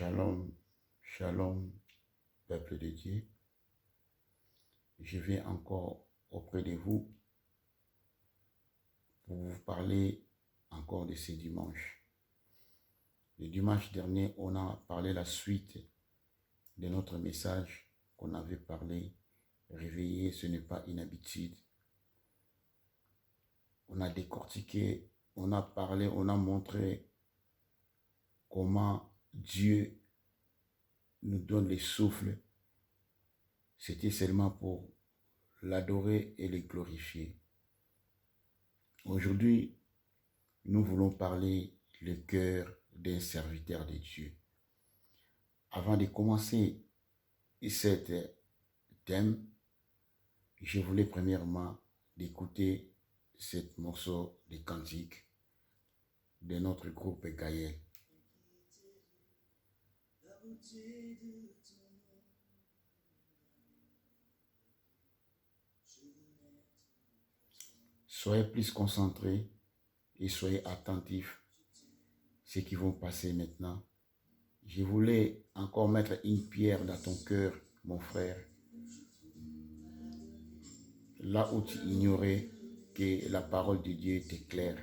Shalom, shalom, peuple de Dieu. Je viens encore auprès de vous pour vous parler encore de ce dimanche. Le dimanche dernier, on a parlé la suite de notre message qu'on avait parlé. Réveiller, ce n'est pas une habitude. On a décortiqué, on a parlé, on a montré comment Dieu nous donne le souffle. C'était seulement pour l'adorer et le glorifier. Aujourd'hui, nous voulons parler le cœur d'un serviteur de Dieu. Avant de commencer cet thème, je voulais premièrement d'écouter ce morceau de cantique de notre groupe Gaël. Soyez plus concentrés et soyez attentifs à ce qui va passer maintenant. Je voulais encore mettre une pierre dans ton cœur, mon frère. Là où tu ignorais que la parole de Dieu était claire.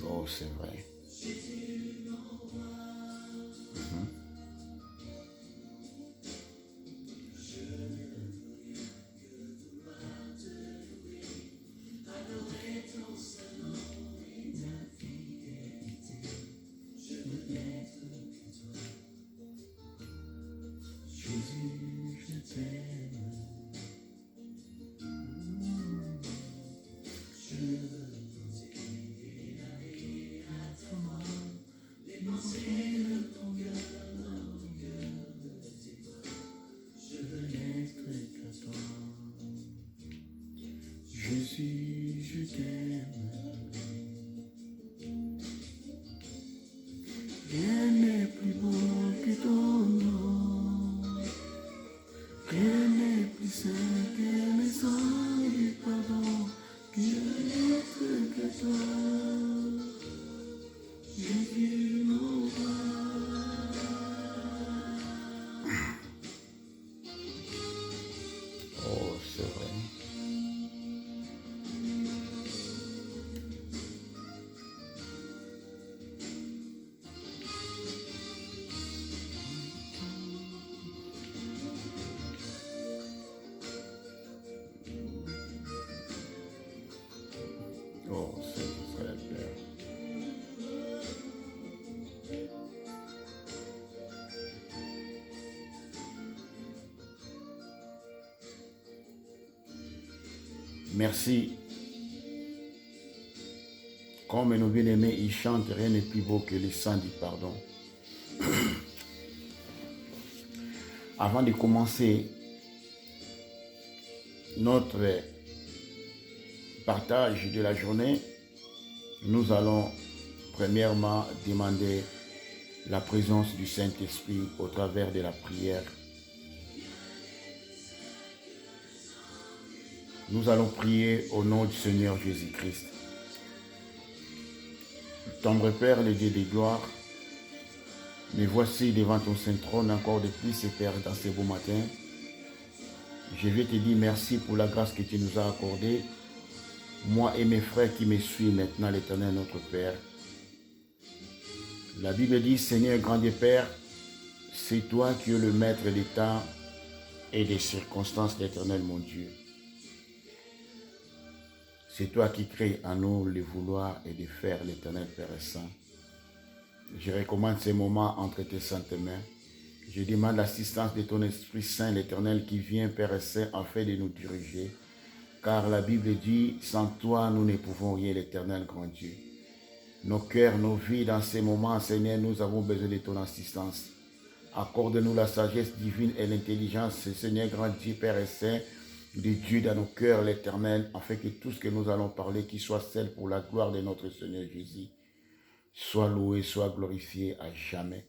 Oh, c'est vrai. Jésus, je t'aime. Rien n'est plus beau que ton nom. Rien n'est plus saint que le sang du pardon. Que l'être que toi. Jésus, mon roi. Oh, c'est vrai. Oh, c'est vrai, Père. Merci. Comme nos bien-aimés, ils chantent, rien n'est plus beau que le sang du pardon. Avant de commencer notre partage de la journée, nous allons premièrement demander la présence du Saint-Esprit au travers de la prière. Nous allons prier au nom du Seigneur Jésus-Christ. Tendre Père, le Dieu de gloire, me voici devant ton saint trône encore de plus, Père, dans ce beau matin. Je vais te dire merci pour la grâce que tu nous as accordée, moi et mes frères qui me suivent maintenant, l'Éternel notre Père. La Bible dit, Seigneur grand Dieu Père, c'est toi qui es le maître des temps et des circonstances, l'Éternel mon Dieu. C'est toi qui crées en nous le vouloir et de faire, l'Éternel Père Saint. Je recommande ces moments entre tes saintes mains. Je demande l'assistance de ton Esprit Saint, l'Éternel, qui vient, Père Saint, afin de nous diriger. Car la Bible dit, sans toi, nous ne pouvons rien, l'Éternel grand Dieu. Nos cœurs, nos vies, dans ces moments, Seigneur, nous avons besoin de ton assistance. Accorde-nous la sagesse divine et l'intelligence, Seigneur grand Dieu, Père Saint, de Dieu dans nos cœurs, l'Éternel, afin que tout ce que nous allons parler, qui soit celle pour la gloire de notre Seigneur Jésus, soit loué, soit glorifié à jamais.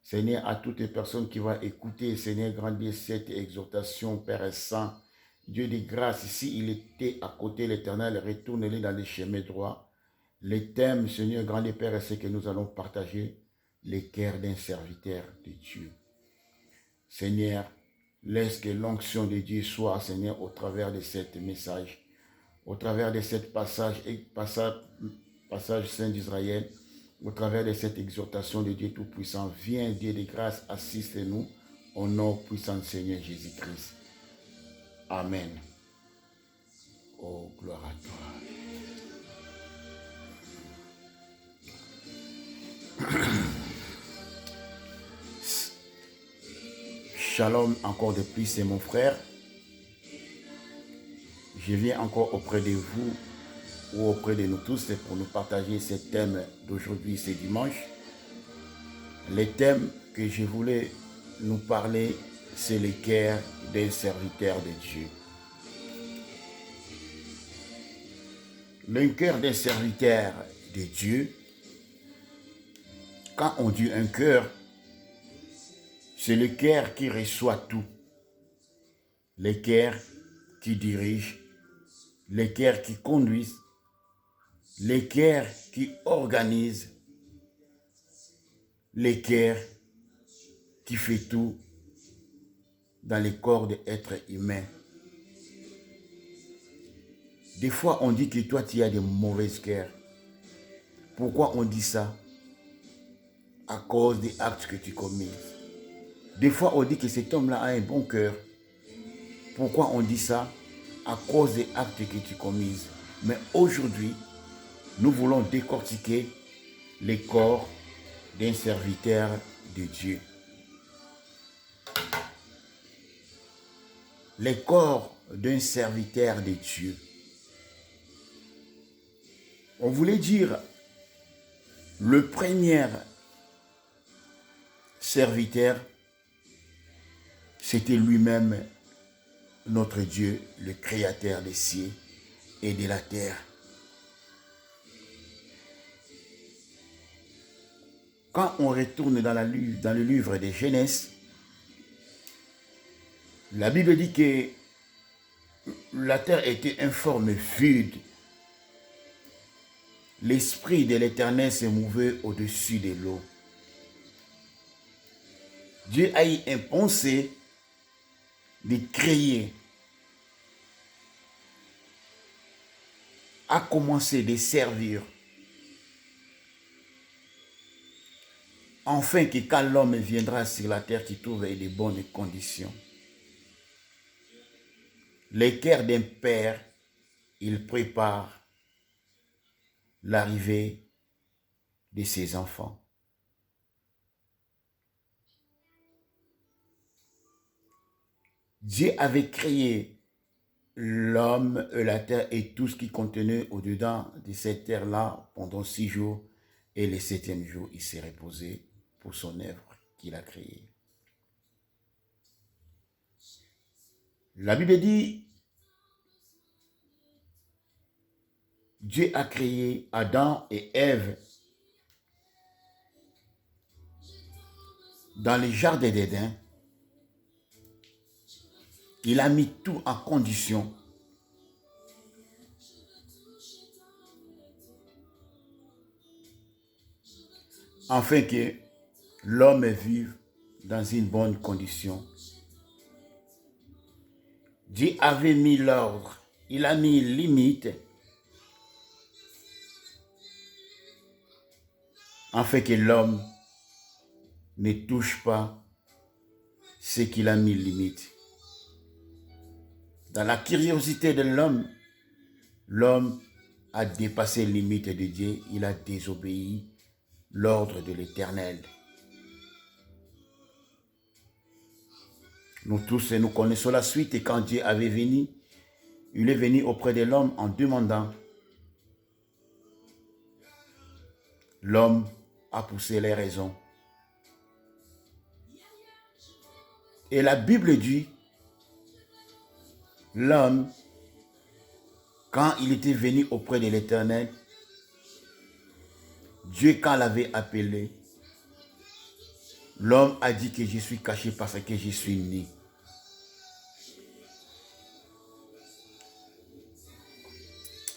Seigneur, à toutes les personnes qui vont écouter, Seigneur, grandir cette exhortation, Père Saint, Dieu de grâce, ici il était à côté l'Éternel, retourne-les dans les chemins droits. Les thèmes, Seigneur, grand Père, c'est que nous allons partager les cœurs d'un serviteur de Dieu. Seigneur, laisse que l'onction de Dieu soit, Seigneur, au travers de ce message, au travers de ce passage saint d'Israël, au travers de cette exhortation de Dieu Tout-Puissant. Viens, Dieu de grâce, assiste-nous au nom puissant de Seigneur Jésus-Christ. Amen. Oh, gloire à toi. Shalom encore de plus, c'est mon frère. Je viens encore auprès de vous ou auprès de nous tous pour nous partager ce thème d'aujourd'hui, c'est dimanche. Les thèmes que je voulais nous parler, c'est le cœur d'un serviteur de Dieu. Le cœur d'un serviteur de Dieu, quand on dit un cœur, c'est le cœur qui reçoit tout. Le cœur qui dirige, le cœur qui conduit, le cœur qui organise, le cœur qui fait tout dans le corps de l'être humain. Des fois, on dit que toi, tu as de mauvaises cœurs. Pourquoi on dit ça? À cause des actes que tu commets. Des fois, on dit que cet homme-là a un bon cœur. Pourquoi on dit ça? À cause des actes que tu commises. Mais aujourd'hui, nous voulons décortiquer les corps d'un serviteur de Dieu. Les corps d'un serviteur de Dieu. On voulait dire le premier serviteur, c'était lui-même notre Dieu, le créateur des cieux et de la terre. Quand on retourne dans le livre de Genèse, la Bible dit que la terre était informe, vide. L'esprit de l'Éternel se mouvait au-dessus de l'eau. Dieu a eu un pensée de créer, a commencé de servir, afin que quand l'homme viendra sur la terre, qu'il trouve de bonnes conditions. Le cœur d'un père, il prépare l'arrivée de ses enfants. Dieu avait créé l'homme, la terre et tout ce qui contenait au-dedans de cette terre-là pendant 6 jours. Et le 7e jour, il s'est reposé pour son œuvre qu'il a créée. La Bible dit, Dieu a créé Adam et Ève dans le jardin d'Éden. Il a mis tout en condition afin que l'homme vive dans une bonne condition. Dieu avait mis l'ordre, il a mis limite afin que l'homme ne touche pas ce qu'il a mis limite. Dans la curiosité de l'homme, l'homme a dépassé les limites de Dieu, il a désobéi l'ordre de l'Éternel. Nous tous, nous connaissons la suite et quand Dieu avait venu, il est venu auprès de l'homme en demandant. L'homme a poussé les raisons. Et la Bible dit, L'homme, quand il était venu auprès de l'Éternel, Dieu, quand l'avait appelé, l'homme a dit que je suis caché parce que je suis né.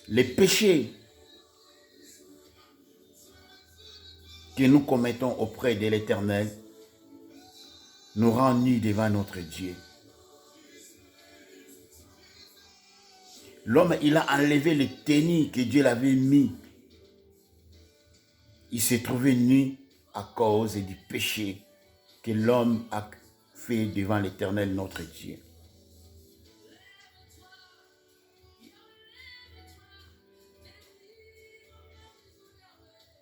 Les péchés que nous commettons auprès de l'Éternel nous rendent nus devant notre Dieu. L'homme, il a enlevé les tenues que Dieu l'avait mis. Il s'est trouvé nu à cause du péché que l'homme a fait devant l'Éternel, notre Dieu.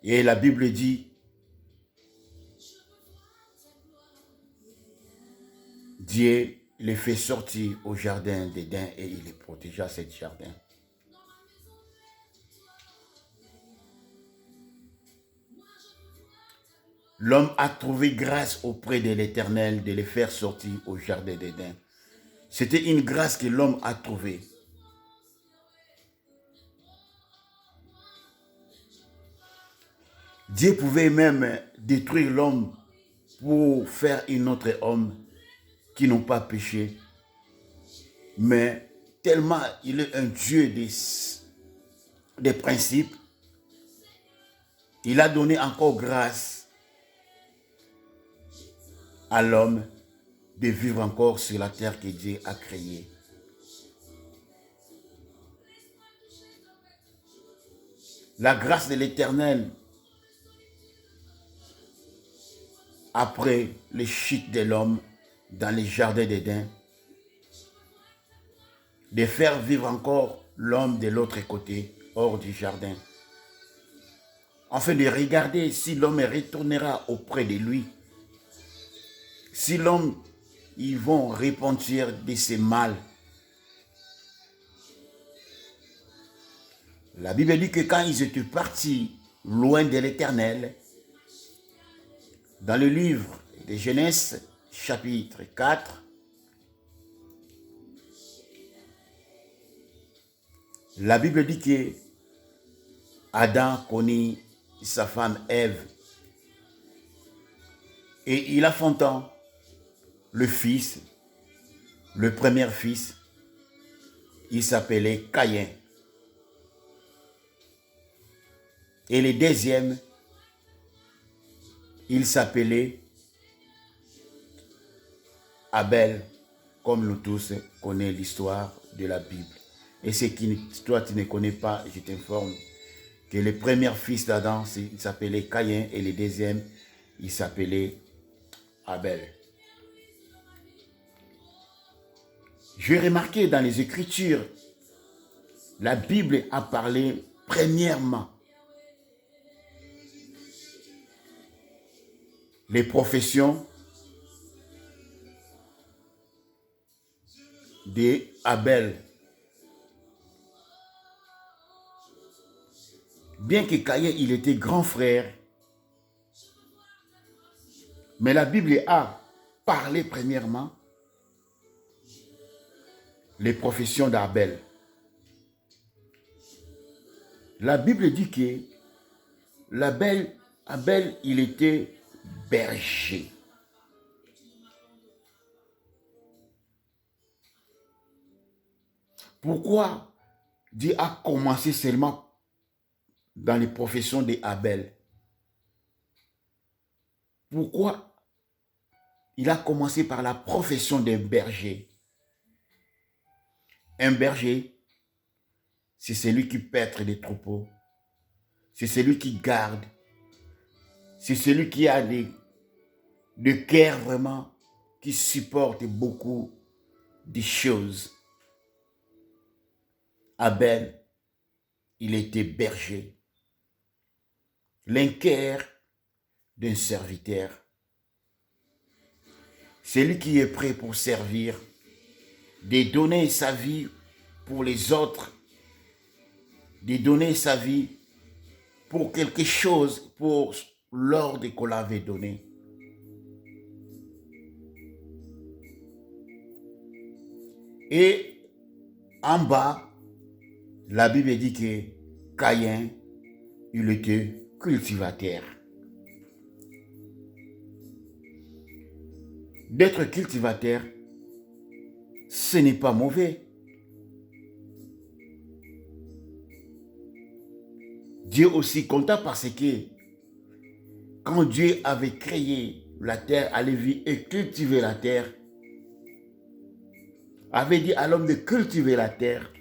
Et la Bible dit, Dieu les fait sortir au jardin d'Éden et il les protégea cet jardin. L'homme a trouvé grâce auprès de l'Éternel de les faire sortir au jardin d'Éden. C'était une grâce que l'homme a trouvée. Dieu pouvait même détruire l'homme pour faire un autre homme qui n'ont pas péché. Mais tellement il est un Dieu des principes, il a donné encore grâce à l'homme de vivre encore sur la terre que Dieu a créée. La grâce de l'Éternel, après les chutes de l'homme dans les jardins d'Éden, de faire vivre encore l'homme de l'autre côté, hors du jardin, afin de regarder si l'homme retournera auprès de lui, si l'homme, ils vont repentir de ses mal. La Bible dit que quand ils étaient partis loin de l'Éternel, dans le livre de Genèse, chapitre 4, la Bible dit que Adam connut sa femme Ève et il enfantant le fils, le premier fils, il s'appelait Caïn. Et le deuxième, il s'appelait Abel, comme nous tous connaissons l'histoire de la Bible. Et ce que toi tu ne connais pas, je t'informe que le premier fils d'Adam, il s'appelait Caïn et le deuxième, il s'appelait Abel. J'ai remarqué dans les Écritures, la Bible a parlé premièrement les professions d'Abel. Bien que Caïn, il était grand frère, mais la Bible a parlé premièrement les professions d'Abel. La Bible dit que Abel, il était berger. Pourquoi Dieu a commencé seulement dans les professions d'Abel? Pourquoi il a commencé par la profession d'un berger? Un berger, c'est celui qui paître des troupeaux. C'est celui qui garde. C'est celui qui a de cœur vraiment, qui supporte beaucoup de choses. Abel, il était berger. L'un-cœur d'un serviteur. Celui qui est prêt pour servir, de donner sa vie pour les autres, de donner sa vie pour quelque chose, pour l'ordre qu'on l'avait donné. Et En bas, la Bible dit que Caïn, il était cultivateur. D'être cultivateur, ce n'est pas mauvais. Dieu aussi compta parce que quand Dieu avait créé la terre à Lévi et cultivé la terre, avait dit à l'homme de cultiver la terre.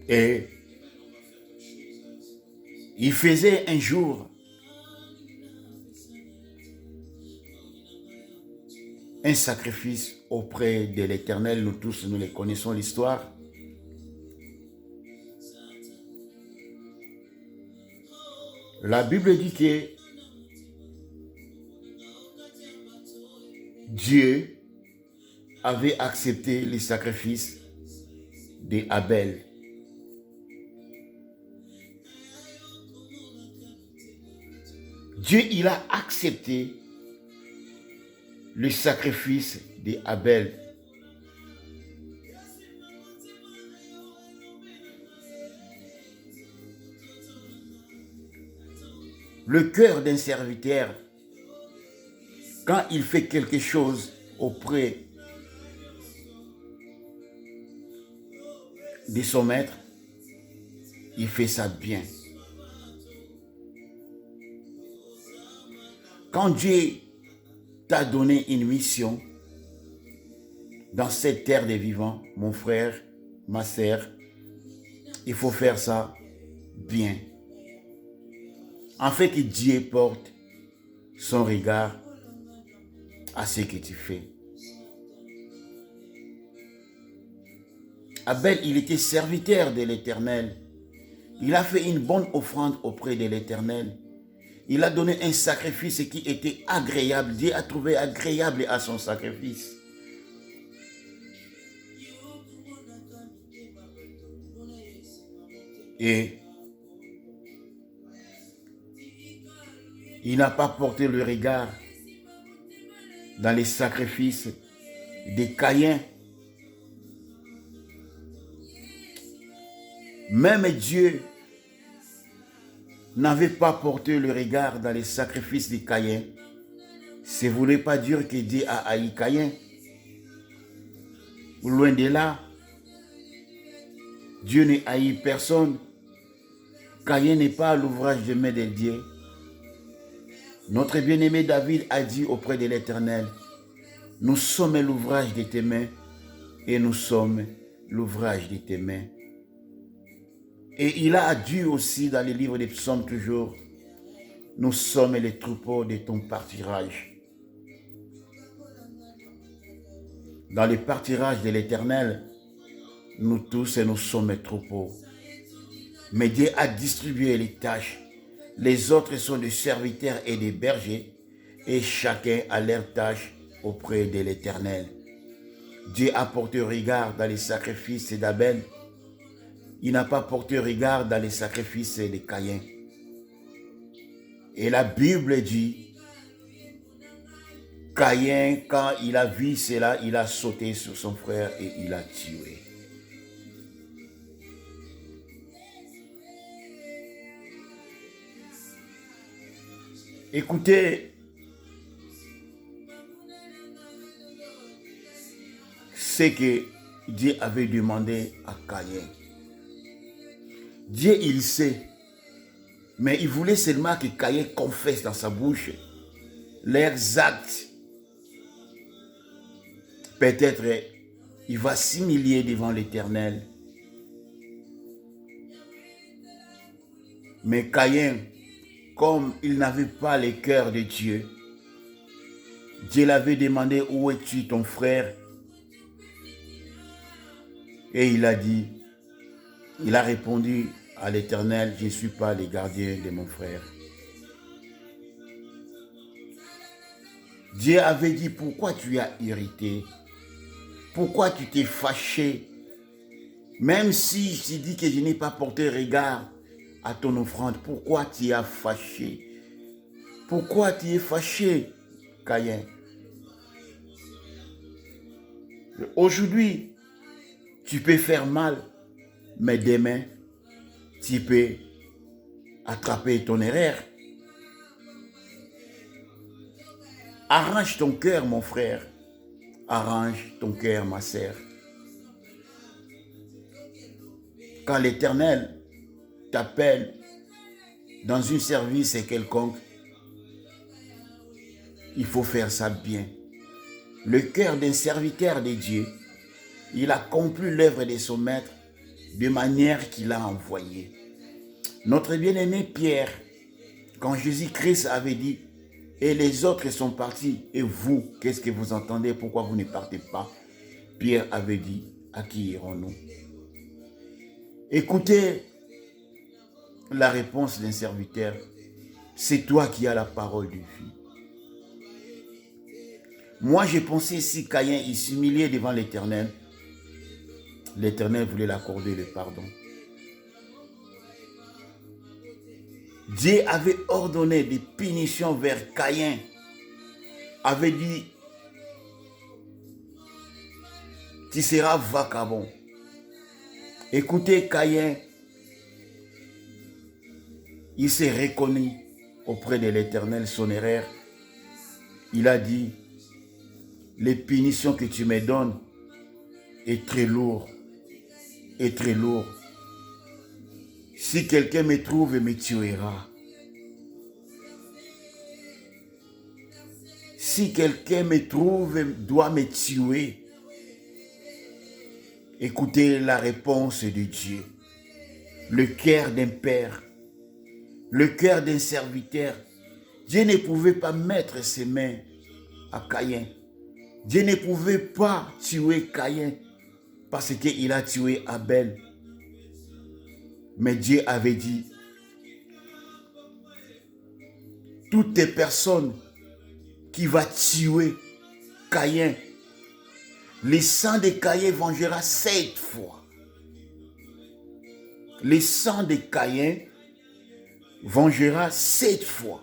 Et il faisait un jour un sacrifice auprès de l'Éternel. Nous tous, nous les connaissons l'histoire. La Bible dit que Dieu avait accepté les sacrifices d'Abel. Dieu, il a accepté le sacrifice d'Abel. Le cœur d'un serviteur, quand il fait quelque chose auprès de son maître, il fait ça bien. Quand Dieu t'a donné une mission dans cette terre des vivants, mon frère, ma sœur, il faut faire ça bien. En fait que Dieu porte son regard à ce que tu fais. Abel, il était serviteur de l'Éternel. Il a fait une bonne offrande auprès de l'Éternel. Il a donné un sacrifice qui était agréable. Dieu a trouvé agréable à son sacrifice. Et il n'a pas porté le regard dans les sacrifices de Caïn. Même Dieu n'avait pas porté le regard dans les sacrifices de Caïn. Ça ne voulait pas dire que Dieu a haï Caïn. Loin de là, Dieu n'a haï personne. Caïn n'est pas l'ouvrage de main de Dieu. Notre bien-aimé David a dit auprès de l'Éternel, nous sommes l'ouvrage de tes mains et nous sommes l'ouvrage de tes mains. Et il a dit aussi dans le livre des psaumes toujours, nous sommes les troupeaux de ton pâturage. Dans le pâturage de l'Éternel, nous tous nous sommes troupeaux. Mais Dieu a distribué les tâches. Les autres sont des serviteurs et des bergers, et chacun a leur tâche auprès de l'Éternel. Dieu a porté regard dans les sacrifices d'Abel. Il n'a pas porté regard dans les sacrifices de Caïn. Et la Bible dit, Caïn, quand il a vu cela, il a sauté sur son frère et il l'a tué. Écoutez, ce que Dieu avait demandé à Caïn. Dieu, il sait, mais il voulait seulement que Caïn confesse dans sa bouche leurs actes. Peut-être il va s'humilier devant l'Éternel. Mais Caïn, comme il n'avait pas le cœur de Dieu, Dieu l'avait demandé, où es-tu ton frère? Et il a dit, il a répondu à l'Éternel, je ne suis pas le gardien de mon frère. Dieu avait dit, pourquoi tu as irrité? Pourquoi tu t'es fâché? Même si je dis que je n'ai pas porté regard à ton offrande, pourquoi tu es fâché? Pourquoi tu es fâché? Caïn. Aujourd'hui, tu peux faire mal, mais demain, tu peux attraper ton erreur. Arrange ton cœur, mon frère. Arrange ton cœur, ma sœur. Quand l'Éternel t'appelle dans un service quelconque, il faut faire ça bien. Le cœur d'un serviteur de Dieu, il accomplit l'œuvre de son maître de manière qu'il a envoyé. Notre bien-aimé Pierre, quand Jésus-Christ avait dit, et les autres sont partis, et vous, qu'est-ce que vous entendez? Pourquoi vous ne partez pas? Pierre avait dit, à qui irons-nous? Écoutez la réponse d'un serviteur. C'est toi qui as la parole de vie. Moi, j'ai pensé si Caïn il s'humiliait devant l'Éternel, l'Éternel voulait l'accorder le pardon. Dieu avait ordonné des punitions vers Caïn, avait dit, tu seras vagabond. Écoutez, Caïn, il s'est reconnu auprès de l'Éternel son erreur. Il a dit, les punitions que tu me donnes est très lourd, est très lourd. Si quelqu'un me trouve, me tuera. Si quelqu'un me trouve, doit me tuer. Écoutez la réponse de Dieu. Le cœur d'un père, le cœur d'un serviteur. Dieu ne pouvait pas mettre ses mains à Caïn. Dieu ne pouvait pas tuer Caïn parce qu'il a tué Abel. Mais Dieu avait dit, toutes les personnes qui vont tuer Caïn, le sang de Caïn vengera 7 fois. Le sang de Caïn vengera 7 fois.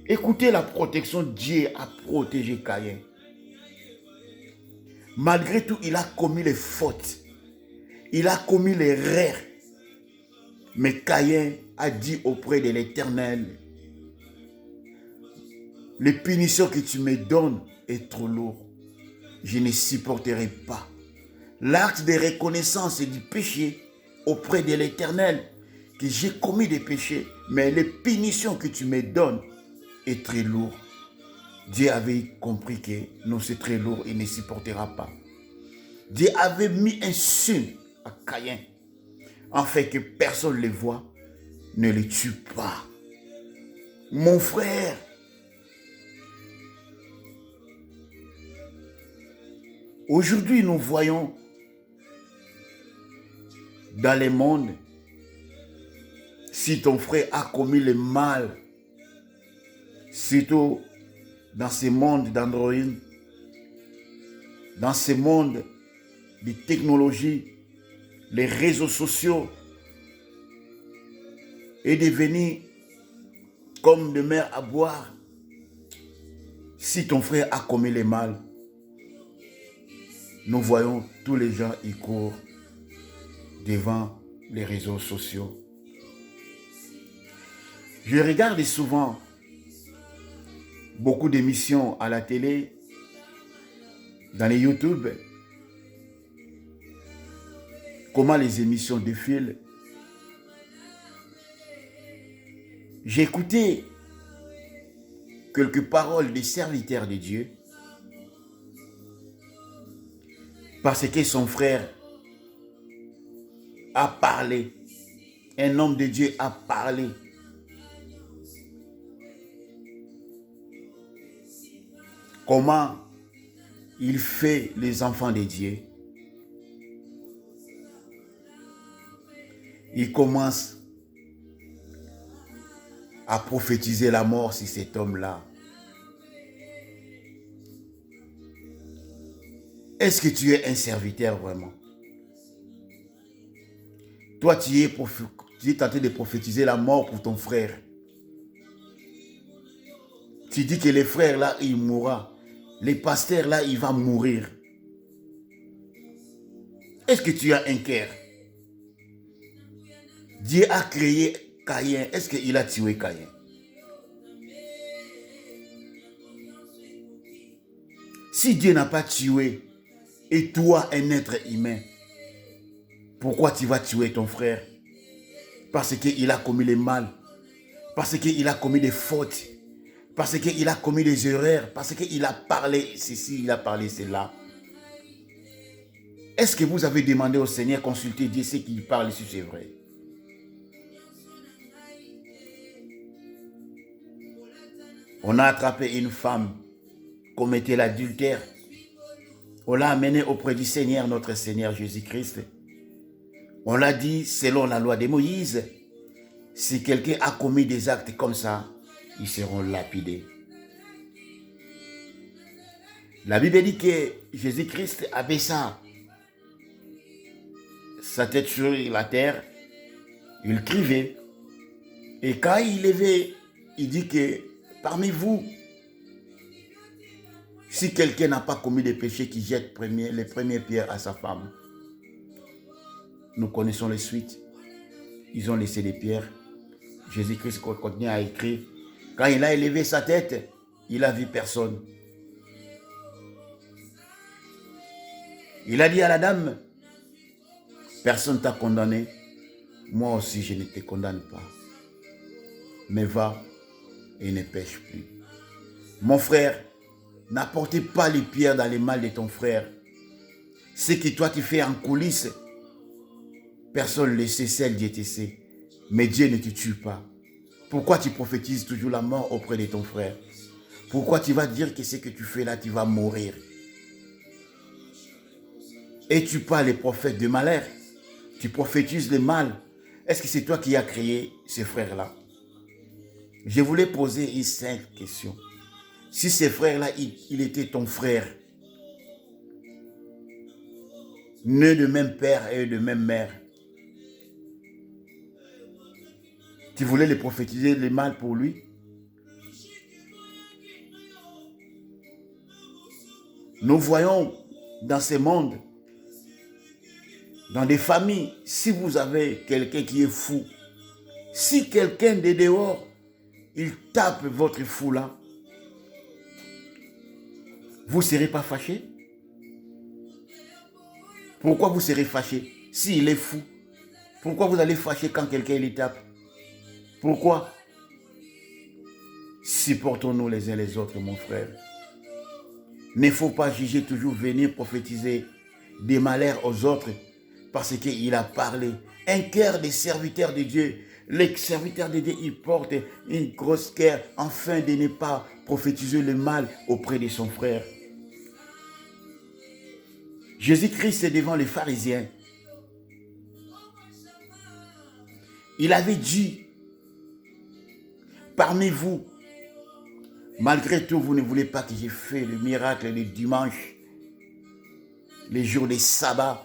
Écoutez la protection, Dieu a protégé Caïn. Malgré tout, il a commis les fautes. Il a commis les erreurs. Mais Caïn a dit auprès de l'Éternel, les punitions que tu me donnes est trop lourd. Je ne supporterai pas. L'acte de reconnaissance et du péché auprès de l'Éternel, que j'ai commis des péchés, mais les punitions que tu me donnes est très lourd. Dieu avait compris que non, c'est très lourd, il ne supportera pas. Dieu avait mis un signe à Caïn, afin que personne ne le voie, ne le tue pas. Mon frère, aujourd'hui nous voyons dans le monde, si ton frère a commis le mal, surtout dans ce monde d'Android, dans ce monde de technologie, les réseaux sociaux, est devenu comme de mer à boire. Si ton frère a commis le mal, nous voyons tous les gens y courent devant les réseaux sociaux. Je regarde souvent beaucoup d'émissions à la télé, dans les YouTube, comment les émissions défilent. J'ai écouté quelques paroles des serviteurs de Dieu parce que son frère a parlé, un homme de Dieu a parlé. Comment il fait les enfants de Dieu. Il commence à prophétiser la mort sur cet homme-là. Est-ce que tu es un serviteur vraiment? Toi, tu es tenté de prophétiser la mort pour ton frère. Tu dis que les frères là, ils mourront. Les pasteurs là, ils vont mourir. Est-ce que tu as un cœur? Dieu a créé Caïn. Est-ce qu'il a tué Caïn? Si Dieu n'a pas tué, et toi, un être humain, pourquoi tu vas tuer ton frère? Parce qu'il a commis le mal. Parce qu'il a commis des fautes. Parce qu'il a commis des erreurs. Parce qu'il a parlé ceci, il a parlé cela. Est-ce que vous avez demandé au Seigneur, consulter Dieu, ce qu'il parle si c'est vrai? On a attrapé une femme, commettait l'adultère. On l'a amenée auprès du Seigneur, notre Seigneur Jésus-Christ. On l'a dit, selon la loi de Moïse, si quelqu'un a commis des actes comme ça, ils seront lapidés. La Bible dit que Jésus-Christ avait ça. Sa tête sur la terre, il criait. Et quand il levait, il dit que parmi vous, si quelqu'un n'a pas commis de péché, qu'il jette les premières pierres à sa femme. Nous connaissons les suites. Ils ont laissé les pierres. Jésus-Christ continue à écrire. Quand il a élevé sa tête, il a vu personne. Il a dit à la dame, personne ne t'a condamné. Moi aussi, je ne te condamne pas. Mais va et ne pêche plus. Mon frère, n'apportez pas les pierres dans les mal de ton frère. Ce que toi tu fais en coulisses, personne ne le sait, seul Dieu te sait. Mais Dieu ne te tue pas. Pourquoi tu prophétises toujours la mort auprès de ton frère? Pourquoi tu vas dire que ce que tu fais là, tu vas mourir? Es-tu pas les prophètes de malheur? Tu prophétises le mal. Est-ce que c'est toi qui as créé ces frères-là? Je voulais poser une simple question. Si ces frères-là, il était ton frère, né de même père et de même mère, tu voulais les prophétiser le mal pour lui? Nous voyons dans ce monde, dans des familles, si vous avez quelqu'un qui est fou, si quelqu'un de dehors, il tape votre fou là, vous ne serez pas fâché? Pourquoi vous serez fâché s'il est fou? Pourquoi vous allez fâcher quand quelqu'un les tape? Pourquoi? Supportons-nous les uns les autres, mon frère. Il ne faut pas juger, toujours venir prophétiser des malheurs aux autres parce qu'il a parlé. Un cœur des serviteurs de Dieu. Les serviteurs de Dieu, ils portent une grosse cœur afin de ne pas prophétiser le mal auprès de son frère. Jésus-Christ est devant les pharisiens. Il avait dit, parmi vous, malgré tout, vous ne voulez pas que j'ai fait le miracle le dimanche, les jours des sabbats.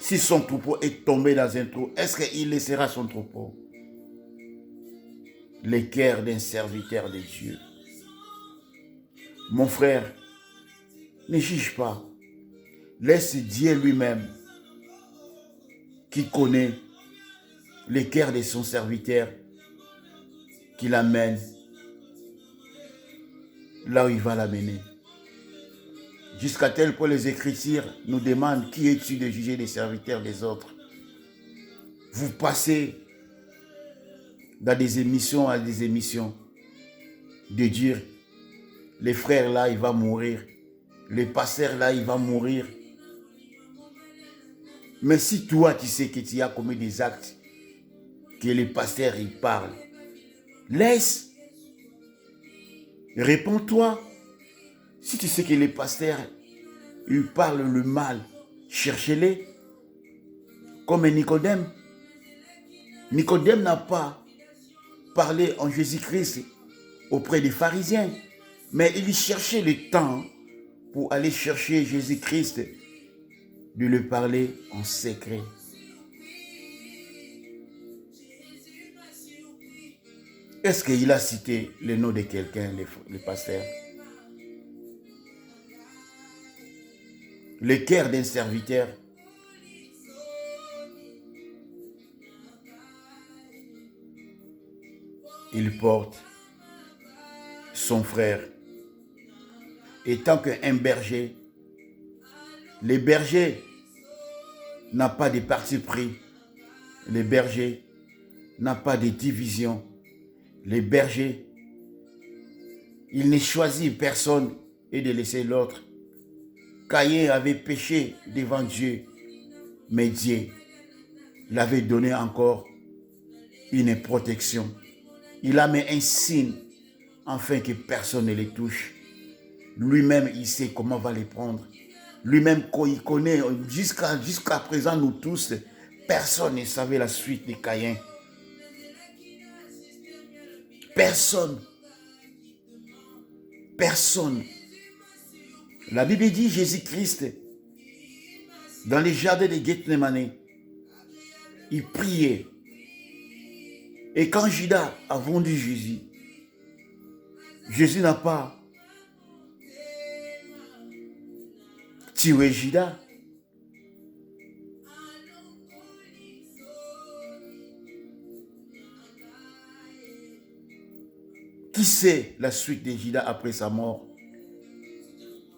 Si son troupeau est tombé dans un trou, est-ce qu'il laissera son troupeau? Le cœur d'un serviteur de Dieu. Mon frère, ne juge pas. Laisse Dieu lui-même, qui connaît le cœur de son serviteur, qui l'amène là où il va l'amener. Jusqu'à tel point les Écritures nous demandent qui es-tu de juger les serviteurs des autres. Vous passez dans des émissions à des émissions de dire les frères là, il va mourir. Le pasteur là, il va mourir. Mais si toi, tu sais que tu as commis des actes, que le pasteur, il parle, laisse. Réponds-toi. Si tu sais que le pasteur, il parle le mal, cherchez-les. Comme Nicodème. Nicodème n'a pas parlé en Jésus-Christ auprès des pharisiens, mais il cherchait le temps pour aller chercher Jésus-Christ, de lui parler en secret. Est-ce qu'il a cité le nom de quelqu'un, le pasteur? Le cœur d'un serviteur. Il porte son frère. Et tant qu'un berger, le berger n'a pas de parti pris. Le berger n'a pas de division. Le berger, il ne choisit personne et de laisser l'autre. Caïn avait péché devant Dieu, mais Dieu l'avait donné encore une protection. Il a mis un signe afin que personne ne les touche. Lui-même, il sait comment va les prendre. Lui-même, il connaît, jusqu'à présent, nous tous, personne ne savait la suite de Caïn. Personne. Personne. La Bible dit Jésus-Christ, dans les jardins de Gethsemane, il priait. Et quand Judas a vendu Jésus, Jésus n'a pas tué Judas. Qui sait la suite de Judas après sa mort?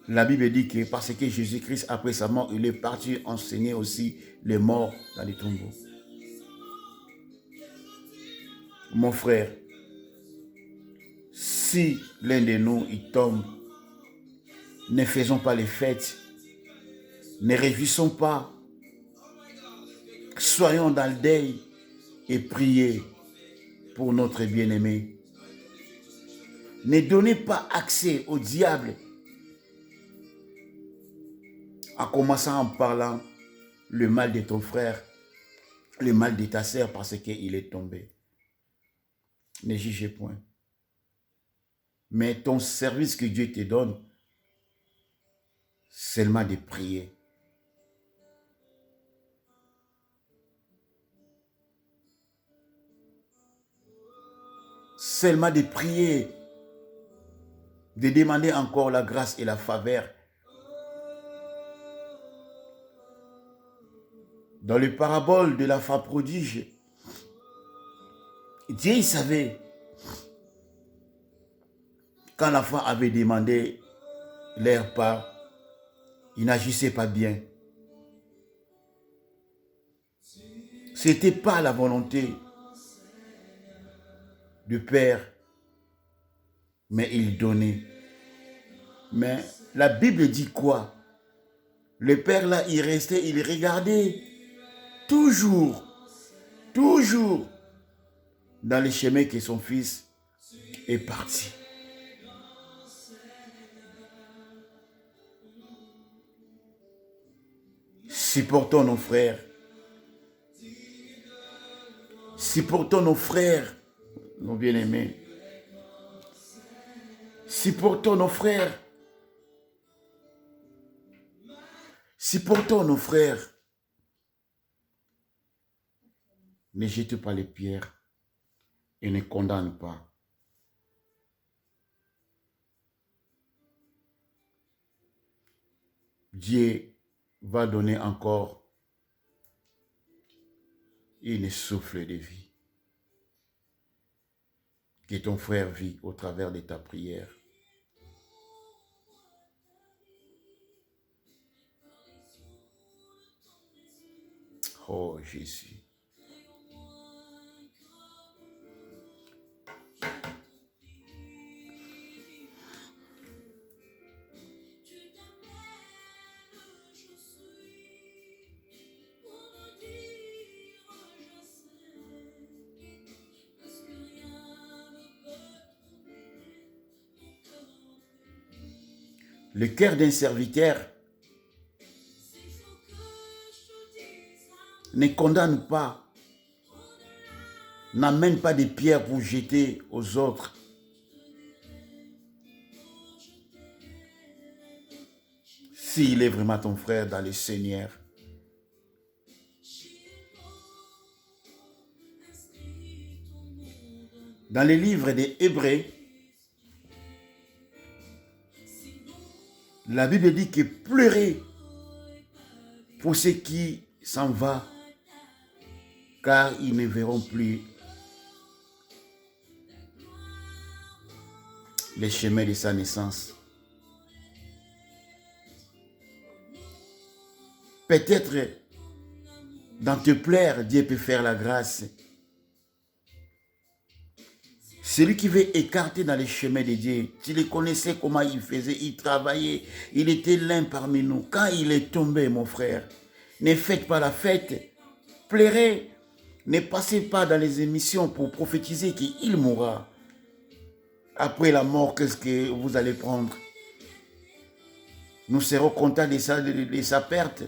La Bible dit que parce que Jésus-Christ, après sa mort, il est parti enseigner aussi les morts dans les tombeaux. Mon frère, si l'un de nous, il tombe, ne faisons pas les fêtes, ne réjouissons pas, soyons dans le deuil et priez pour notre bien-aimé. Ne donnez pas accès au diable en commençant en parlant le mal de ton frère, le mal de ta sœur parce qu'il est tombé. Ne jugez point. Mais ton service que Dieu te donne, seulement de prier. Seulement de prier, de demander encore la grâce et la faveur. Dans le parabole de l'enfant prodige, Dieu il savait, quand l'enfant avait demandé leur part, il n'agissait pas bien. Ce n'était pas la volonté du Père, mais il donnait. Mais la Bible dit quoi? Le Père là, il restait, il regardait toujours dans le chemin que son fils est parti. Supportons nos frères. Supportons nos frères, nos bien-aimés. Supportons nos frères. Supportons nos frères. Ne jete pas les pierres et ne condamne pas. Dieu va donner encore une souffle de vie. Que ton frère vit au travers de ta prière. Oh Jésus. Le cœur d'un serviteur ne condamne pas, n'amène pas des pierres pour jeter aux autres. S'il est vraiment ton frère dans le Seigneur, Dans les livres des Hébreux, la Bible dit que pleurez pour ceux qui s'en vont, car ils ne verront plus les chemins de sa naissance. Peut-être dans te plaire, Dieu peut faire la grâce. Celui qui veut écarter dans les chemins de Dieu, tu le connaissais comment il faisait, il travaillait, il était l'un parmi nous. Quand il est tombé, mon frère, ne faites pas la fête, pleurez, ne passez pas dans les émissions pour prophétiser qu'il mourra. Après la mort, qu'est-ce que vous allez prendre? Nous serons contents de sa perte.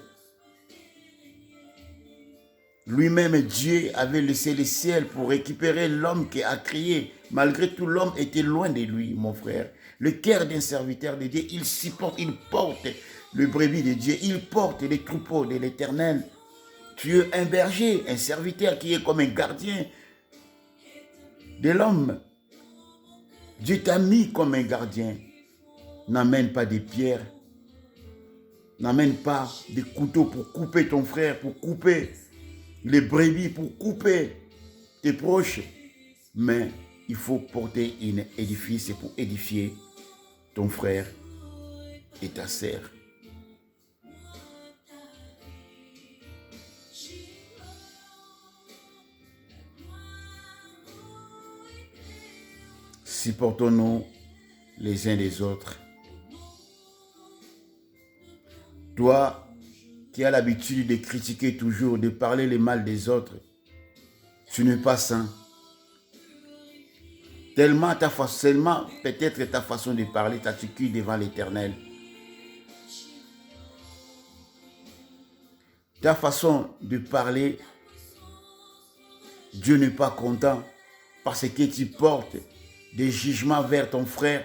Lui-même, Dieu avait laissé le ciel pour récupérer l'homme qui a crié. Malgré tout, l'homme était loin de lui, mon frère. Le cœur d'un serviteur de Dieu, il supporte, il porte le brebis de Dieu, il porte les troupeaux de l'Éternel. Tu es un berger, un serviteur qui est comme un gardien de l'homme. Dieu t'a mis comme un gardien. N'amène pas des pierres. N'amène pas des couteaux pour couper ton frère, pour couper les brebis, pour couper tes proches. Mais il faut porter un édifice pour édifier ton frère et ta sœur. Supportons-nous les uns des autres. Toi qui as l'habitude de critiquer toujours, de parler le mal des autres, tu n'es pas saint. Tellement peut-être ta façon de parler t'attire devant l'Éternel. Ta façon de parler, Dieu n'est pas content parce que tu portes des jugements vers ton frère,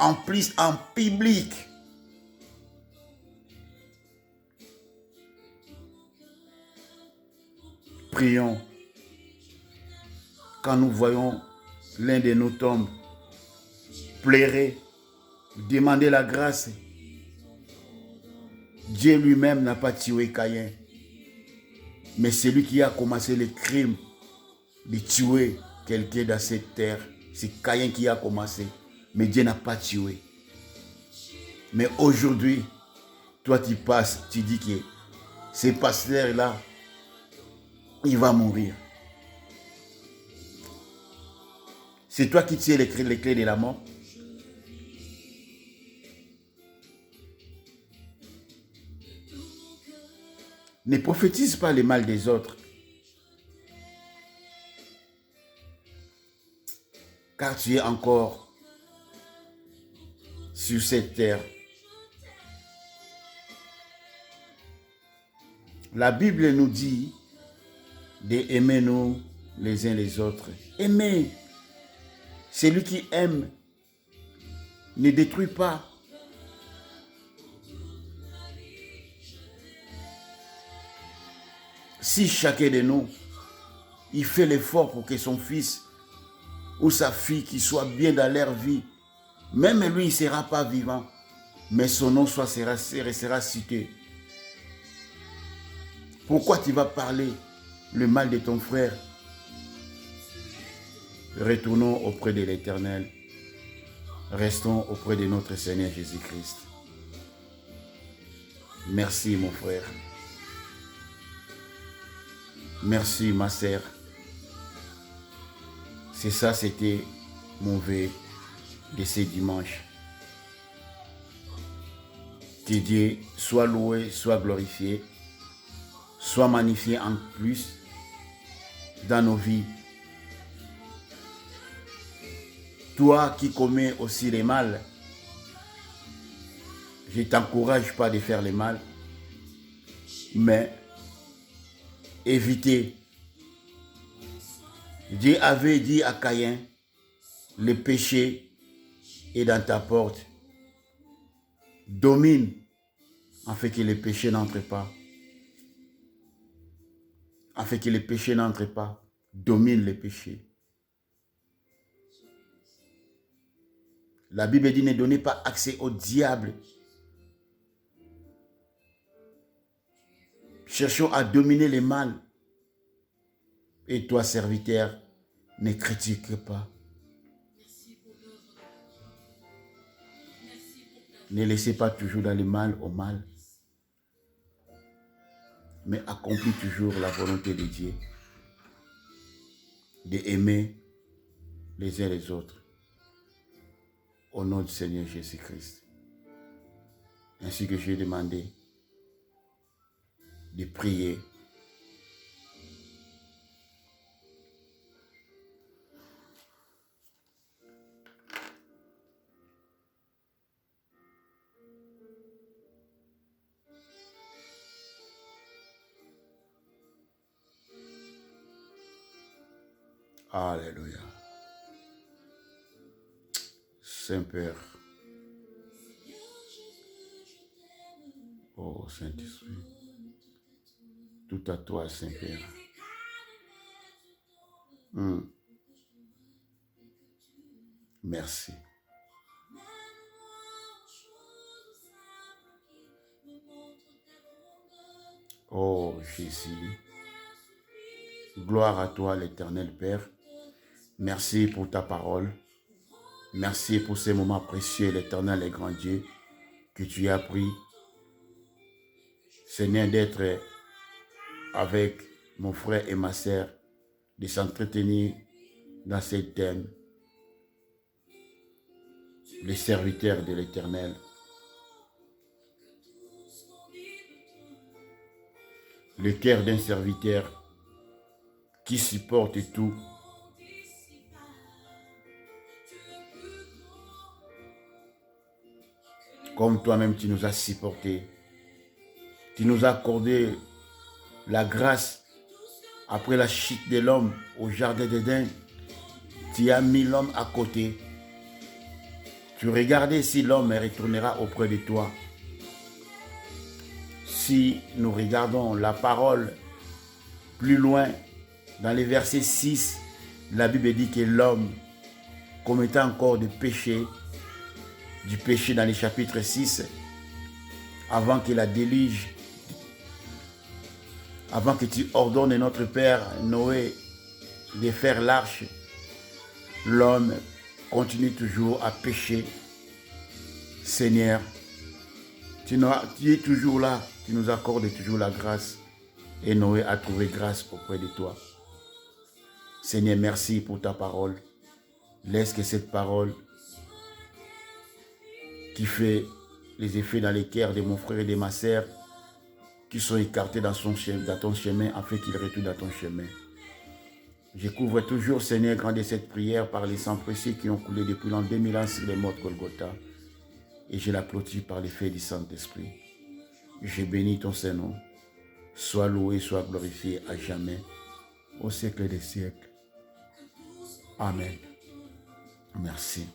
en plus en public. Prions. Quand nous voyons l'un de nos tombes, pleurer, demander la grâce. Dieu lui-même n'a pas tué Caïn. Mais celui qui a commencé le crime de tuer quelqu'un dans cette terre, c'est Caïn qui a commencé. Mais Dieu n'a pas tué. Mais aujourd'hui, toi tu passes, tu dis que ce pasteur-là, il va mourir. C'est toi qui tiens les clés de la mort. Ne prophétise pas le mal des autres. Car tu es encore sur cette terre. La Bible nous dit d'aimer nous les uns les autres. Aimer. Celui qui aime ne détruit pas. Si chacun de nous, il fait l'effort pour que son fils ou sa fille qui soit bien dans leur vie, même lui, il ne sera pas vivant, mais son nom sera cité. Pourquoi tu vas parler le mal de ton frère? Retournons auprès de l'Éternel. Restons auprès de notre Seigneur Jésus-Christ. Merci mon frère. Merci ma sœur. C'est ça, c'était mon vœu de ce dimanche. Que Dieu soit loué, soit glorifié, soit magnifié en plus dans nos vies. Toi qui commets aussi le mal, je ne t'encourage pas de faire le mal, mais évitez. Dieu avait dit à Caïn, le péché est dans ta porte. Domine, afin que le péché n'entre pas. Afin que le péché n'entre pas, domine le péché. La Bible dit, ne donnez pas accès au diable. Cherchons à dominer le mal. Et toi, serviteur, ne critique pas. Ne laissez pas toujours dans le mal au mal, mais accomplis toujours la volonté de Dieu, d'aimer les uns les autres, au nom du Seigneur Jésus-Christ. Ainsi que j'ai demandé de prier. Alléluia. Saint-Père. Oh Saint-Esprit. Tout à toi, Saint-Père. Merci. Oh Jésus. Gloire à toi, l'Éternel Père. Merci pour ta parole. Merci pour ces moments précieux, l'Éternel et grand Dieu, que tu as pris, Seigneur, d'être avec mon frère et ma sœur, de s'entretenir dans ces thèmes. Les serviteurs de l'Éternel. Le cœur d'un serviteur qui supporte tout. Comme toi-même, tu nous as supporté. Tu nous as accordé la grâce après la chute de l'homme au jardin d'Éden. Tu as mis l'homme à côté. Tu regardais si l'homme retournera auprès de toi. Si nous regardons la parole plus loin, dans les versets 6, la Bible dit que l'homme commettait encore du péché dans le chapitre 6, avant que la déluge, avant que tu ordonnes notre Père Noé de faire l'arche, l'homme continue toujours à pécher. Seigneur, tu es toujours là, tu nous accordes toujours la grâce, et Noé a trouvé grâce auprès de toi. Seigneur, merci pour ta parole. Laisse que cette parole qui fait les effets dans les cœurs de mon frère et de ma sœur, qui sont écartés dans ton chemin, afin qu'ils retournent dans ton chemin. Je couvre toujours, Seigneur, grand de cette prière par les sangs précieux qui ont coulé depuis l'an 2000 ans sur les morts de Golgotha. Et je l'applaudis par l'effet du Saint-Esprit. Je bénis ton Saint-Nom. Sois loué, sois glorifié à jamais, au siècle des siècles. Amen. Merci.